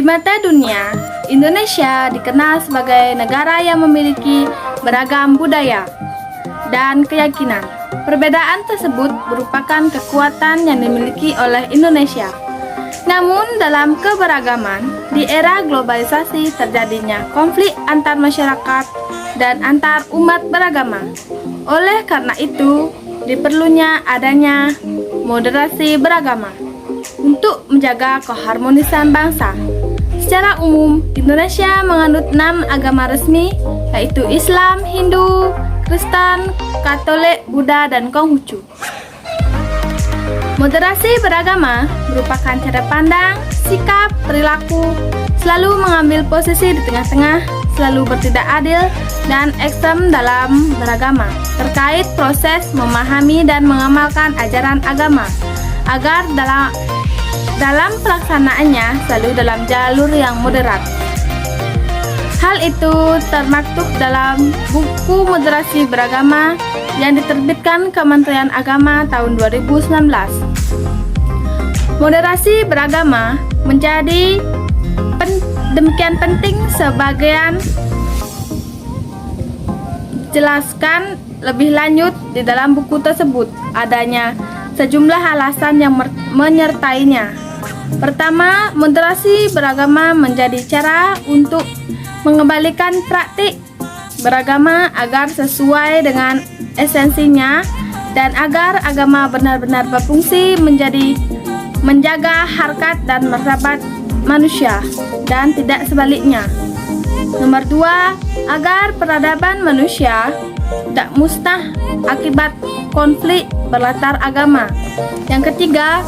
mata dunia, Indonesia dikenal sebagai negara yang memiliki beragam budaya dan keyakinan. Perbedaan tersebut merupakan kekuatan yang dimiliki oleh Indonesia. Namun, dalam keberagaman, di era globalisasi terjadinya konflik antar masyarakat dan antar umat beragama. Oleh karena itu, diperlunya adanya moderasi beragama untuk menjaga keharmonisan bangsa. Secara umum, Indonesia menganut 6 agama resmi, yaitu Islam, Hindu, Kristen, Katolik, Buddha, dan Konghucu. Moderasi beragama merupakan cara pandang, sikap, perilaku, selalu mengambil posisi di tengah-tengah, selalu bertindak adil dan ekstrem dalam beragama, terkait proses memahami dan mengamalkan ajaran agama, agar dalam pelaksanaannya selalu dalam jalur yang moderat. Hal itu termaktub dalam buku moderasi beragama yang diterbitkan Kementerian Agama tahun 2019. Moderasi beragama menjadi demikian penting sebagian jelaskan lebih lanjut di dalam buku tersebut. Adanya sejumlah alasan yang menyertainya. Pertama, moderasi beragama menjadi cara untuk mengembalikan praktik beragama agar sesuai dengan esensinya dan agar agama benar-benar berfungsi menjaga harkat dan martabat manusia dan tidak sebaliknya. Nomor 2, agar peradaban manusia tidak musnah akibat konflik berlatar agama. Yang ketiga,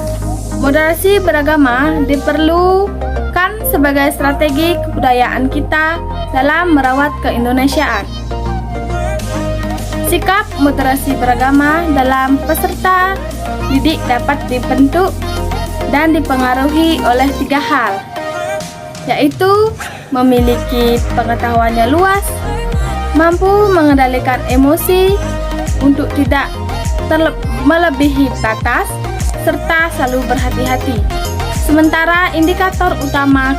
moderasi beragama diperlukan sebagai strategi kebudayaan kita dalam merawat keindonesiaan. Sikap moderasi beragama dalam peserta didik dapat dibentuk dan dipengaruhi oleh 3 hal, yaitu memiliki pengetahuannya luas, mampu mengendalikan emosi untuk tidak melebihi batas, serta selalu berhati-hati. Sementara indikator utama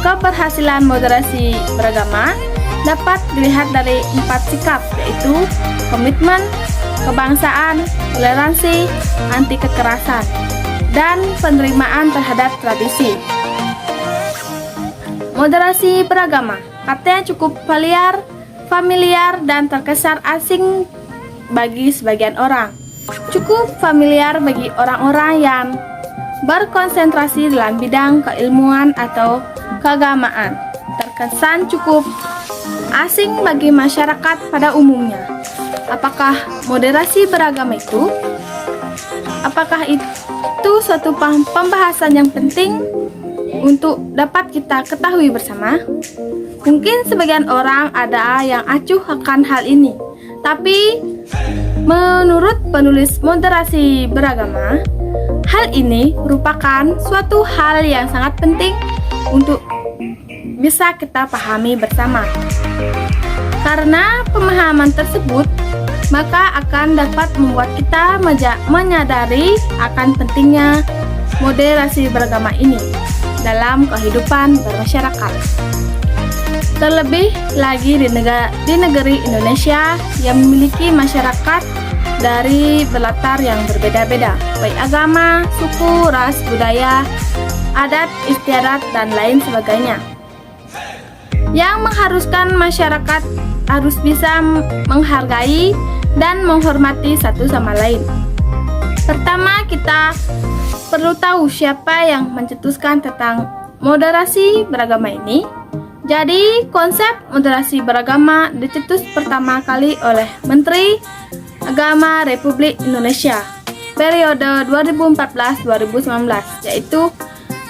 keberhasilan moderasi beragama dapat dilihat dari 4 sikap, yaitu komitmen, kebangsaan, toleransi, anti kekerasan, dan penerimaan terhadap tradisi. Moderasi beragama katanya cukup familiar dan terkesan asing bagi sebagian orang. Cukup familiar bagi orang-orang yang berkonsentrasi dalam bidang keilmuan atau keagamaan. Terkesan cukup asing bagi masyarakat pada umumnya. Apakah moderasi beragama itu? Apakah itu suatu pembahasan yang penting untuk dapat kita ketahui bersama? Mungkin sebagian orang ada yang acuh akan hal ini, tapi menurut penulis moderasi beragama, hal ini merupakan suatu hal yang sangat penting untuk bisa kita pahami bersama. Karena pemahaman tersebut, maka akan dapat membuat kita menyadari akan pentingnya moderasi beragama ini dalam kehidupan bermasyarakat. Terlebih lagi di negeri Indonesia yang memiliki masyarakat dari berlatar yang berbeda-beda, baik agama, suku, ras, budaya, adat, istiadat, dan lain sebagainya, yang mengharuskan masyarakat harus bisa menghargai dan menghormati satu sama lain. Pertama, kita perlu tahu siapa yang mencetuskan tentang moderasi beragama ini. Jadi, konsep moderasi beragama dicetus pertama kali oleh Menteri Agama Republik Indonesia periode 2014-2019, yaitu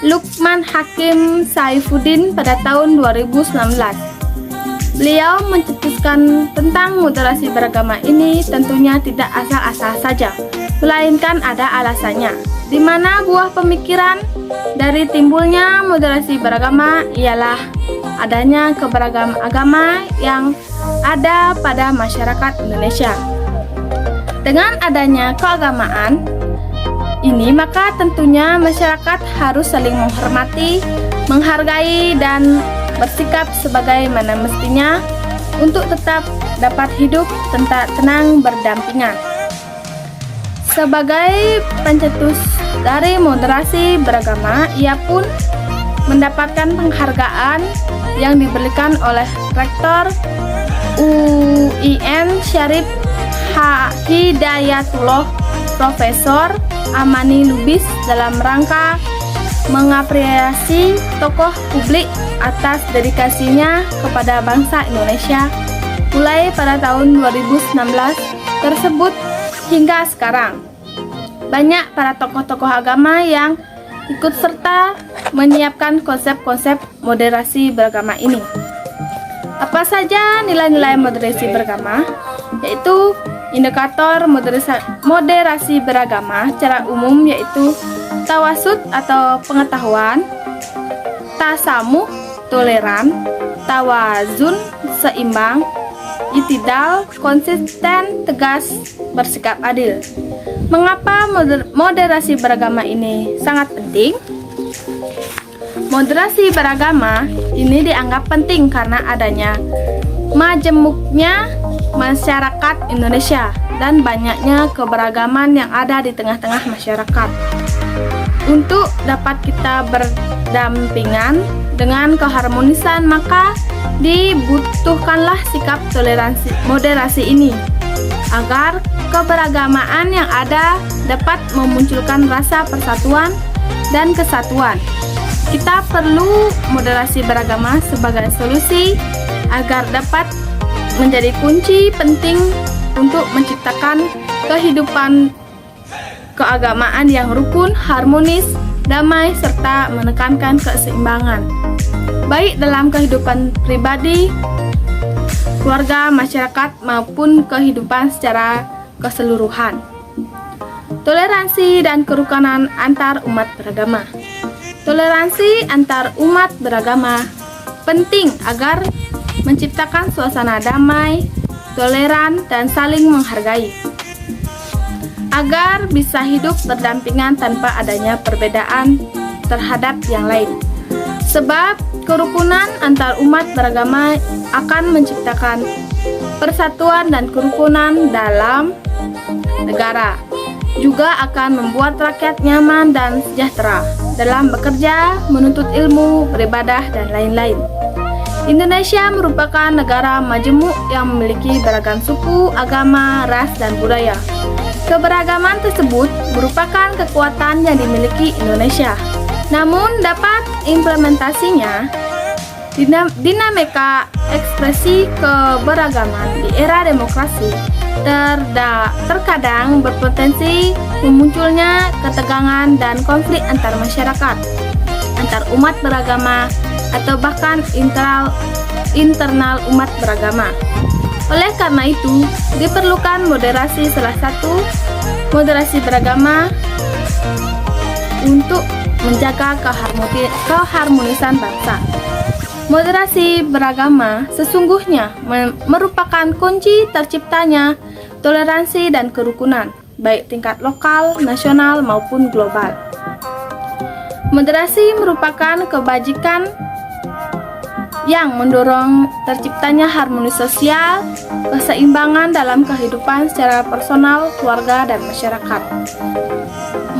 Lukman Hakim Saifuddin pada tahun 2019. Beliau mencetuskan tentang moderasi beragama ini tentunya tidak asal-asal saja, melainkan ada alasannya, di mana buah pemikiran dari timbulnya moderasi beragama ialah adanya keberagaman agama yang ada pada masyarakat Indonesia. Dengan adanya keagamaan ini, maka tentunya masyarakat harus saling menghormati menghargai dan bersikap sebagaimana mestinya untuk tetap dapat hidup tenang berdampingan. Sebagai pencetus dari moderasi beragama, ia pun mendapatkan penghargaan yang diberikan oleh Rektor UIN Syarif Hidayatullah Profesor Amani Lubis dalam rangka mengapresiasi tokoh publik atas dedikasinya kepada bangsa Indonesia mulai pada tahun 2019 tersebut hingga sekarang. Banyak para tokoh-tokoh agama yang ikut serta menyiapkan konsep-konsep moderasi beragama ini. Apa saja nilai-nilai moderasi beragama? Yaitu indikator moderasi beragama secara umum yaitu tawasud atau pengetahuan, tasamuh toleran, tawazun seimbang, itidal konsisten tegas bersikap adil. Mengapa moderasi beragama ini sangat penting? Moderasi beragama ini dianggap penting karena adanya majemuknya masyarakat Indonesia dan banyaknya keberagaman yang ada di tengah-tengah masyarakat. Untuk dapat kita berdampingan dengan keharmonisan, maka dibutuhkanlah sikap toleransi moderasi ini agar keberagamaan yang ada dapat memunculkan rasa persatuan dan kesatuan. Kita perlu moderasi beragama sebagai solusi agar dapat menjadi kunci penting untuk menciptakan kehidupan keagamaan yang rukun, harmonis, damai, serta menekankan keseimbangan, baik dalam kehidupan pribadi, keluarga, masyarakat, maupun kehidupan secara keseluruhan. Toleransi dan kerukunan antar umat beragama. Toleransi antar umat beragama penting agar menciptakan suasana damai, toleran, dan saling menghargai, agar bisa hidup berdampingan tanpa adanya perbedaan terhadap yang lain. Sebab kerukunan antar umat beragama akan menciptakan persatuan dan kerukunan dalam negara, juga akan membuat rakyat nyaman dan sejahtera dalam bekerja, menuntut ilmu, beribadah, dan lain-lain. Indonesia merupakan negara majemuk yang memiliki beragam suku, agama, ras, dan budaya. Keberagaman tersebut merupakan kekuatan yang dimiliki Indonesia. Namun dapat implementasinya, dinamika ekspresi keberagaman di era demokrasi terkadang berpotensi memunculnya ketegangan dan konflik antar masyarakat, antar umat beragama, atau bahkan internal umat beragama. Oleh karena itu, diperlukan moderasi, salah satu moderasi beragama untuk menjaga keharmonisan bangsa. Moderasi beragama sesungguhnya merupakan kunci terciptanya toleransi dan kerukunan, baik tingkat lokal, nasional, maupun global. Moderasi merupakan kebajikan yang mendorong terciptanya harmoni sosial, keseimbangan dalam kehidupan secara personal, keluarga, dan masyarakat.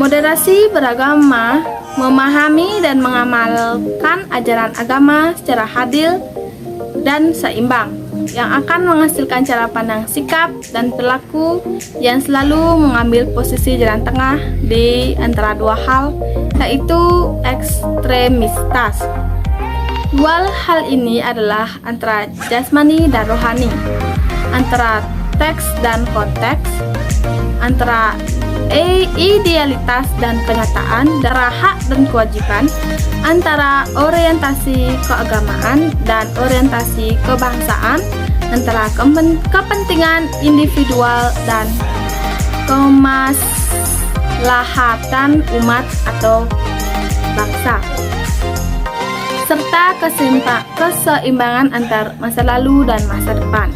Moderasi beragama memahami dan mengamalkan ajaran agama secara adil dan seimbang, yang akan menghasilkan cara pandang, sikap, dan perilaku yang selalu mengambil posisi jalan tengah di antara dua hal, yaitu ekstremitas. Dua hal ini adalah antara jasmani dan rohani, antara teks dan konteks, antara idealitas dan kenyataan, antara hak dan kewajiban, antara orientasi keagamaan dan orientasi kebangsaan, antara kepentingan individual dan kemaslahatan umat atau bangsa, serta keseimbangan antar masa lalu dan masa depan.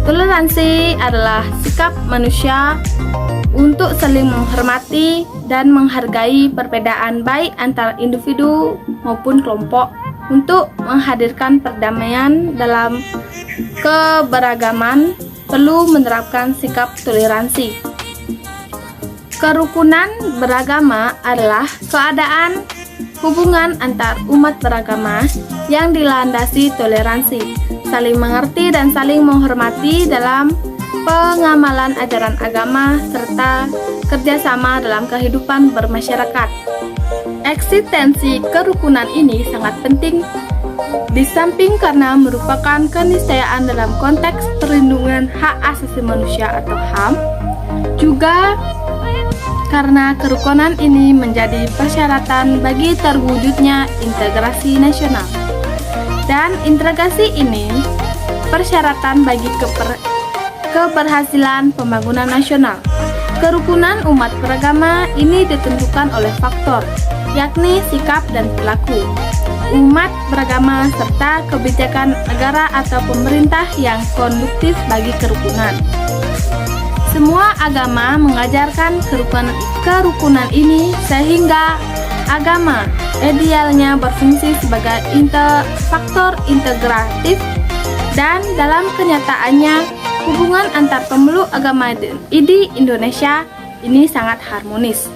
Toleransi adalah sikap manusia untuk saling menghormati dan menghargai perbedaan baik antar individu maupun kelompok untuk menghadirkan perdamaian dalam keberagaman perlu menerapkan sikap toleransi. Kerukunan beragama adalah keadaan hubungan antar umat beragama yang dilandasi toleransi, saling mengerti dan saling menghormati dalam pengamalan ajaran agama serta kerjasama dalam kehidupan bermasyarakat. Eksistensi kerukunan ini sangat penting di samping karena merupakan keniscayaan dalam konteks perlindungan hak asasi manusia atau HAM, juga karena kerukunan ini menjadi persyaratan bagi terwujudnya integrasi nasional. Dan integrasi ini persyaratan bagi keberhasilan pembangunan nasional. Kerukunan umat beragama ini ditentukan oleh faktor, yakni sikap dan perilaku umat beragama serta kebijakan negara atau pemerintah yang konduktif bagi kerukunan. Semua agama mengajarkan kerukunan ini sehingga agama idealnya berfungsi sebagai faktor integratif dan dalam kenyataannya hubungan antar pemeluk agama di Indonesia ini sangat harmonis.